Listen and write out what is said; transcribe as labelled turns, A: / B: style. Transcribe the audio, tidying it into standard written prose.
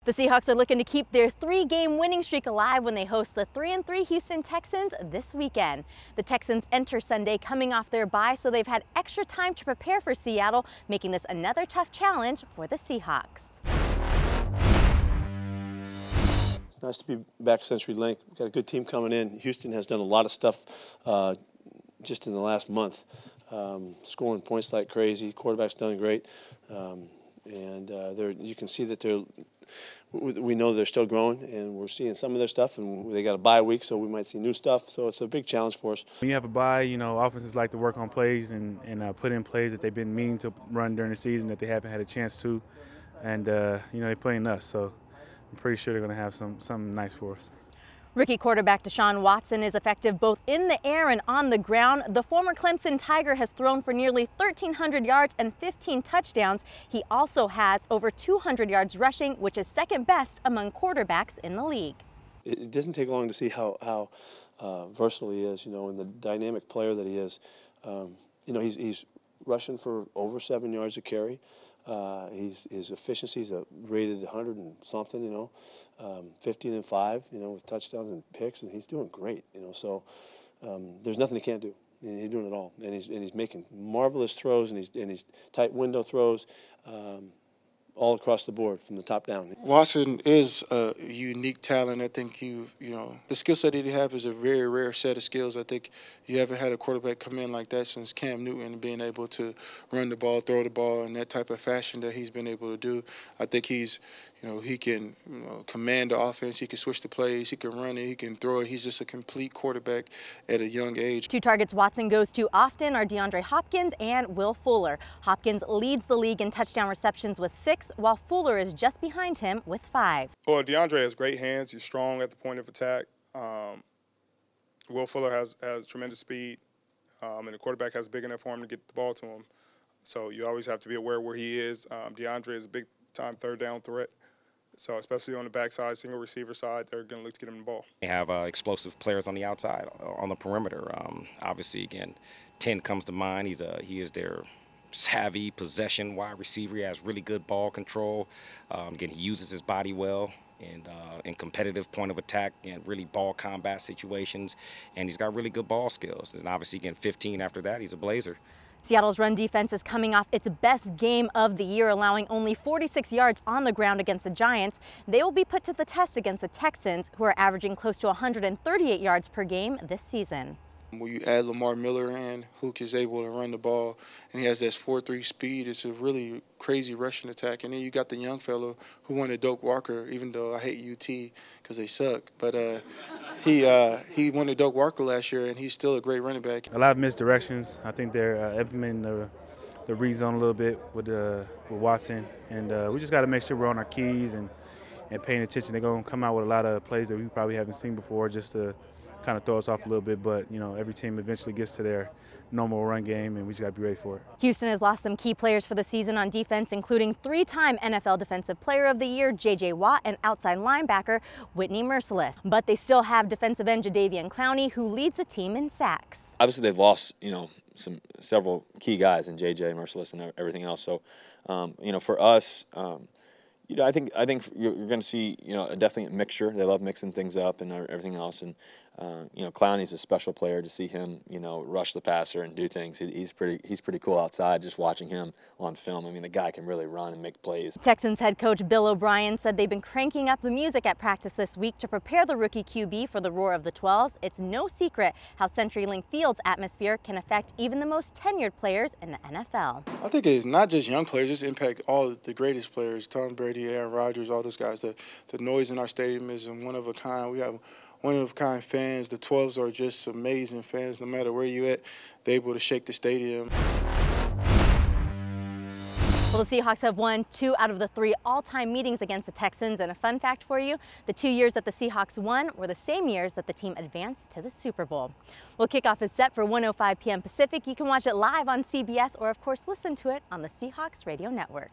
A: The Seahawks are looking to keep their 3-game winning streak alive when they host the 3-3 Houston Texans this weekend. The Texans enter Sunday coming off their bye, so they've had extra time to prepare for Seattle, making this another tough challenge for the Seahawks.
B: It's nice to be back CenturyLink. We've got a good team coming in. Houston has done a lot of stuff just in the last month, scoring points like crazy. Quarterback's done great, and you can see that we know they're still growing, and we're seeing some of their stuff, and they got a bye week, so we might see new stuff. So it's a big challenge for us.
C: When you have a bye, offenses like to work on plays and put in plays that they've been meaning to run during the season that they haven't had a chance to, and they're playing us, so I'm pretty sure they're going to have something nice for us.
A: Rookie quarterback Deshaun Watson is effective both in the air and on the ground. The former Clemson Tiger has thrown for nearly 1,300 yards and 15 touchdowns. He also has over 200 yards rushing, which is second best among quarterbacks in the league.
B: It doesn't take long to see how versatile he is, and the dynamic player that he is. He's rushing for over 7 yards a carry. His efficiency is rated 100 and something, 15 and 5, with touchdowns and picks, and he's doing great, So there's nothing he can't do. He's doing it all, and he's making marvelous throws, and he's tight window throws, all across the board from the top down.
D: Watson is a unique talent. I think the skill set that he has is a very rare set of skills. I think you haven't had a quarterback come in like that since Cam Newton, being able to run the ball, throw the ball in that type of fashion that he's been able to do. I think he can command the offense. He can switch the plays. He can run it. He can throw it. He's just a complete quarterback at a young age.
A: Two targets Watson goes to often are DeAndre Hopkins and Will Fuller. Hopkins leads the league in touchdown receptions with 6, while Fuller is just behind him with 5.
E: Well, DeAndre has great hands. He's strong at the point of attack. Will Fuller has tremendous speed, and the quarterback has big enough for him to get the ball to him. So you always have to be aware where he is. DeAndre is a big-time third down threat. So especially on the backside, single receiver side, they're going to look to get him the ball.
F: They have explosive players on the outside, on the perimeter. Obviously, again, 10 comes to mind. He is their savvy possession wide receiver. He has really good ball control. Again, he uses his body well and in competitive point of attack and really ball combat situations. And he's got really good ball skills. And obviously, again, 15 after that, he's a blazer.
A: Seattle's run defense is coming off its best game of the year, allowing only 46 yards on the ground against the Giants. They will be put to the test against the Texans, who are averaging close to 138 yards per game this season.
D: When you add Lamar Miller in, who is able to run the ball, and he has that 4.3 speed, it's a really crazy rushing attack. And then you got the young fellow who wanted Doak Walker, even though I hate UT because they suck. But he wanted Doak Walker last year, and he's still a great running back.
C: A lot of misdirections. I think they're implementing the read zone a little bit with Watson, and we just got to make sure we're on our keys and paying attention. They're going to come out with a lot of plays that we probably haven't seen before, just to kind of throw us off a little bit, but every team eventually gets to their normal run game, and we just got to be ready for it.
A: Houston has lost some key players for the season on defense, including 3-time NFL Defensive Player of the Year J.J. Watt and outside linebacker Whitney Mercilus. But they still have defensive end Jadeveon Clowney, who leads the team in sacks.
G: Obviously, they've lost several key guys in J.J. Mercilus and everything else. So, for us. I think you're going to see definitely a mixture. They love mixing things up and everything else. And Clowney's a special player. To see him rush the passer and do things, he's pretty cool outside. Just watching him on film, I mean, the guy can really run and make plays.
A: Texans head coach Bill O'Brien said they've been cranking up the music at practice this week to prepare the rookie QB for the roar of the 12s. It's no secret how CenturyLink Field's atmosphere can affect even the most tenured players in the NFL.
D: I think it's not just young players; it's impact all the greatest players. Tom Brady, Aaron Rodgers, all those guys. The noise in our stadium is one of a kind. We have one-of-a-kind fans. The 12s are just amazing fans. No matter where you're at, they're able to shake the stadium.
A: Well, the Seahawks have won 2 out of the 3 all-time meetings against the Texans. And a fun fact for you, the 2 years that the Seahawks won were the same years that the team advanced to the Super Bowl. Well, kickoff is set for 1:05 p.m. Pacific. You can watch it live on CBS or, of course, listen to it on the Seahawks Radio Network.